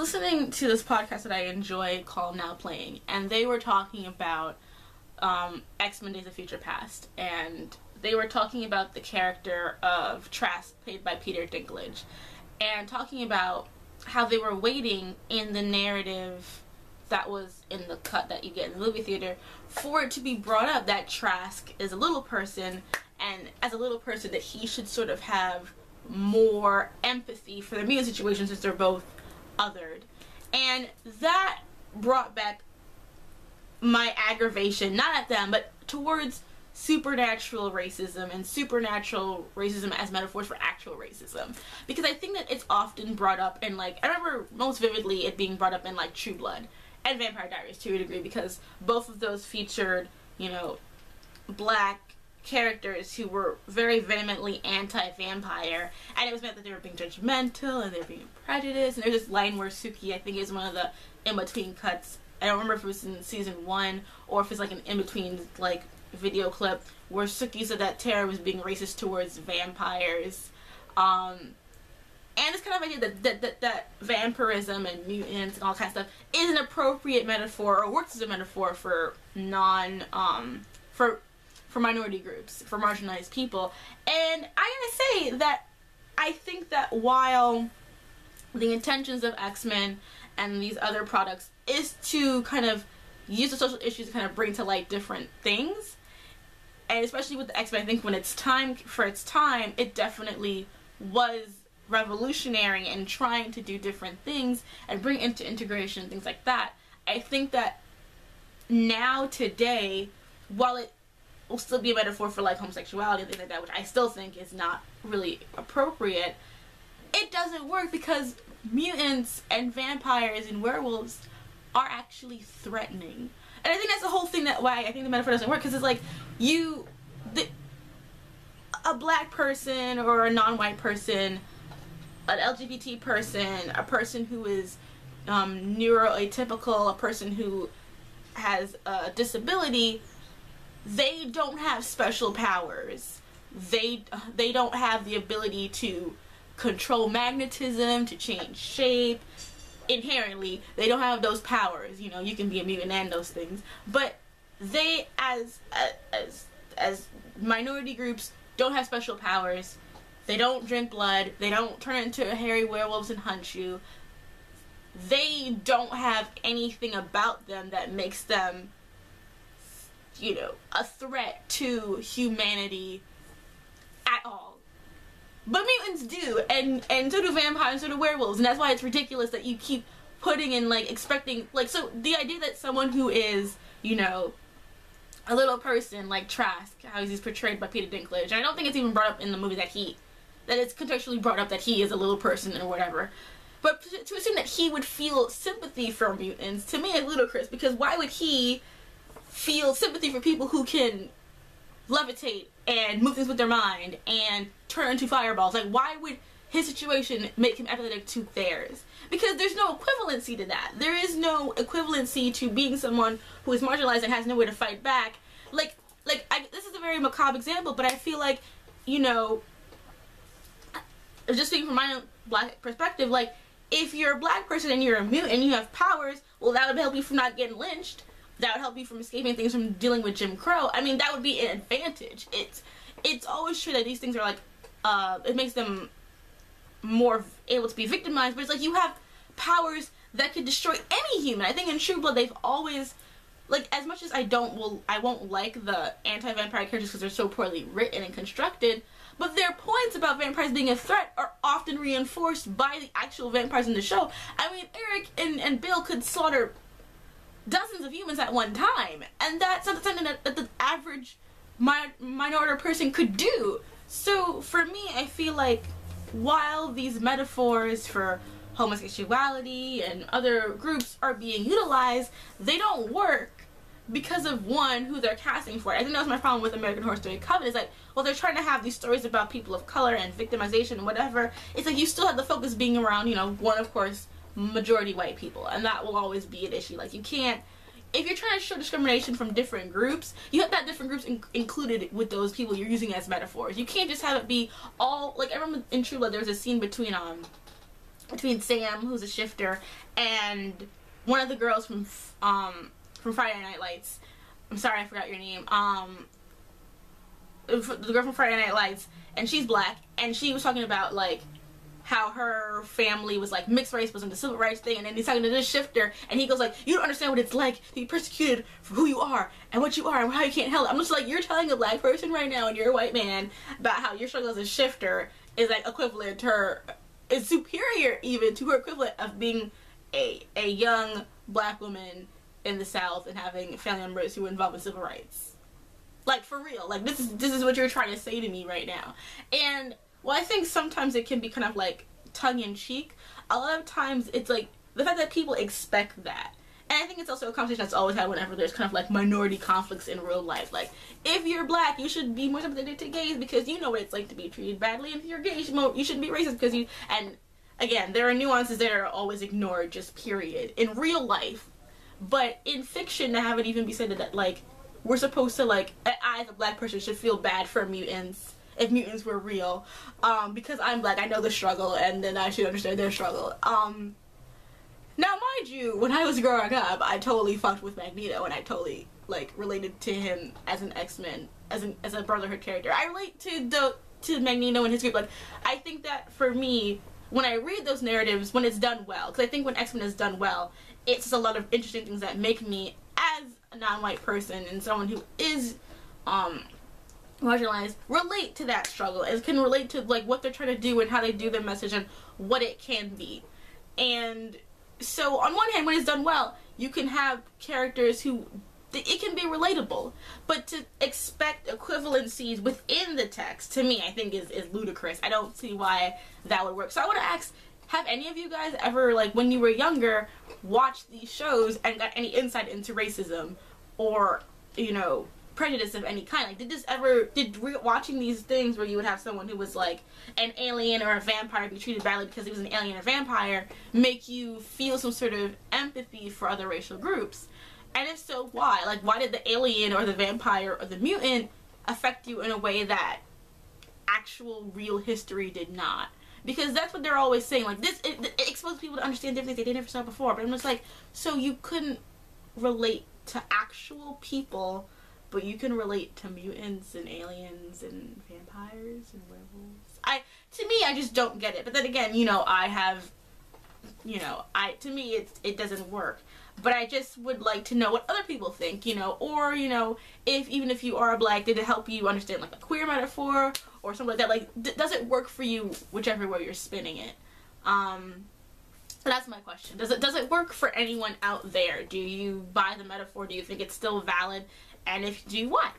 listening to this podcast that I enjoy called Now Playing, and they were talking about X-Men Days of Future Past, and they were talking about the character of Trask, played by Peter Dinklage, and talking about how they were waiting in the narrative that was in the cut that you get in the movie theater for it to be brought up that Trask is a little person, and as a little person that he should sort of have more empathy for the mutant situation since they're both othered. And that brought back my aggravation, not at them, but towards supernatural racism and supernatural racism as metaphors for actual racism. Because I think that it's often brought up in, like, I remember most vividly it being brought up in, like, True Blood and Vampire Diaries to a degree, because both of those featured, you know, black characters who were very vehemently anti-vampire, and it was meant that they were being judgmental and they were being prejudiced. And there's this line where Suki, I think, is one of the in-between cuts. I don't remember if it was in season 1 or if it's like an in-between like video clip where Suki said that Tara was being racist towards vampires. And this kind of idea that vampirism and mutants and all kinds of stuff is an appropriate metaphor, or works as a metaphor for for minority groups, for marginalized people. And I gotta say that I think that while the intentions of X-Men and these other products is to kind of use the social issues to kind of bring to light different things, and especially with the X-Men, I think when it's time for its time, it definitely was revolutionary in trying to do different things and bring into integration and things like that. I think that now, today, while it will still be a metaphor for like homosexuality and things like that, which I still think is not really appropriate, it doesn't work because mutants and vampires and werewolves are actually threatening. And I think that's the whole thing, that why I think the metaphor doesn't work, because it's like a black person or a non-white person, an LGBT person, a person who is neuroatypical, a person who has a disability, they don't have special powers. They don't have the ability to control magnetism, to change shape. Inherently, they don't have those powers. You know, you can be a mutant and those things, but they, as minority groups, don't have special powers. They don't drink blood. They don't turn into hairy werewolves and hunt you. They don't have anything about them that makes them, you know, a threat to humanity at all. But mutants do, and so do vampires, so do werewolves, and that's why it's ridiculous that you keep putting in, like, expecting, like, so the idea that someone who is, you know, a little person like Trask, how he's portrayed by Peter Dinklage, and I don't think it's even brought up in the movie that it's contextually brought up that he is a little person or whatever, but to assume that he would feel sympathy for mutants, to me, is ludicrous, because why would he feel sympathy for people who can levitate and move things with their mind and turn into fireballs? Like, why would his situation make him empathetic to theirs? Because there's no equivalency to that. There is no equivalency to being someone who is marginalized and has no way to fight back. This is a very macabre example, but I feel like, you know, just speaking from my own black perspective, like, if you're a black person and you're a mutant and you have powers, well, that would help you from not getting lynched. That would help you from escaping things, from dealing with Jim Crow. I mean, that would be an advantage. It's always true that these things are like, it makes them more able to be victimized, but it's like you have powers that could destroy any human. I think in True Blood they've always, like, as much as I won't like the anti-vampire characters because they're so poorly written and constructed, but their points about vampires being a threat are often reinforced by the actual vampires in the show. I mean, Eric and Bill could slaughter dozens of humans at one time, and that's not something that the average minority person could do. So for me, I feel like while these metaphors for homosexuality and other groups are being utilized, they don't work because of, one, who they're casting for it. I think that was my problem with American Horror Story Coven, is like, well, they're trying to have these stories about people of color and victimization and whatever. It's like you still have the focus being around, you know, one, of course, majority white people, and that will always be an issue. Like, you can't, if you're trying to show discrimination from different groups, you have that different groups included with those people you're using as metaphors. You can't just have it be all, like, I remember in True Blood there was a scene between between Sam, who's a shifter, and one of the girls from Friday Night Lights. I'm sorry, I forgot your name. The girl from Friday Night Lights, and she's black, and she was talking about like how her family was like mixed race, was in the civil rights thing, and then he's talking to this shifter, and he goes like, you don't understand what it's like to be persecuted for who you are and what you are and how you can't help it. I'm just like, you're telling a black person right now, and you're a white man, about how your struggle as a shifter is like equivalent to her, is superior even to her equivalent of being a young black woman in the South and having family members who were involved in civil rights. Like, for real. Like, this is what you're trying to say to me right now. And, well, I think sometimes it can be kind of, like, tongue-in-cheek. A lot of times, it's, like, the fact that people expect that. And I think it's also a conversation that's always had whenever there's kind of, like, minority conflicts in real life. Like, if you're black, you should be more sympathetic to gays because you know what it's like to be treated badly. And if you're gay, you shouldn't be racist because you... And, again, there are nuances that are always ignored, just period. In real life. But in fiction, to have it even be said that, like, we're supposed to, like, I as a black person should feel bad for mutants if mutants were real, because I'm black, I know the struggle, and then I should understand their struggle. Now, mind you, when I was growing up, I totally fucked with Magneto, and I totally, like, related to him as an X-Men, as a Brotherhood character. I relate to Magneto and his group. Like, I think that, for me, when I read those narratives, when it's done well, because I think when X-Men is done well, it's just a lot of interesting things that make me, as a non-white person and someone who is marginalized, relate to that struggle and can relate to like what they're trying to do and how they do their message and what it can be. And so on one hand, when it's done well, you can have characters who it can be relatable, but to expect equivalencies within the text, to me, I think is ludicrous. I don't see why that would work. So I want to ask, have any of you guys ever, like, when you were younger, watched these shows and got any insight into racism or, you know, prejudice of any kind? Like, did watching these things where you would have someone who was, like, an alien or a vampire be treated badly because he was an alien or vampire make you feel some sort of empathy for other racial groups? And if so, why? Like, why did the alien or the vampire or the mutant affect you in a way that actual real history did not? Because that's what they're always saying. Like, it exposes people to understand different things they never saw before. But I'm just like, so you couldn't relate to actual people, but you can relate to mutants and aliens and vampires and werewolves. To me, I just don't get it. But then again, you know, to me, it doesn't work. But I just would like to know what other people think, you know, or, you know, even if you are black, did it help you understand, like, a queer metaphor or something like that? Like, does it work for you whichever way you're spinning it? So that's my question. Does it work for anyone out there? Do you buy the metaphor? Do you think it's still valid? And if do you, why?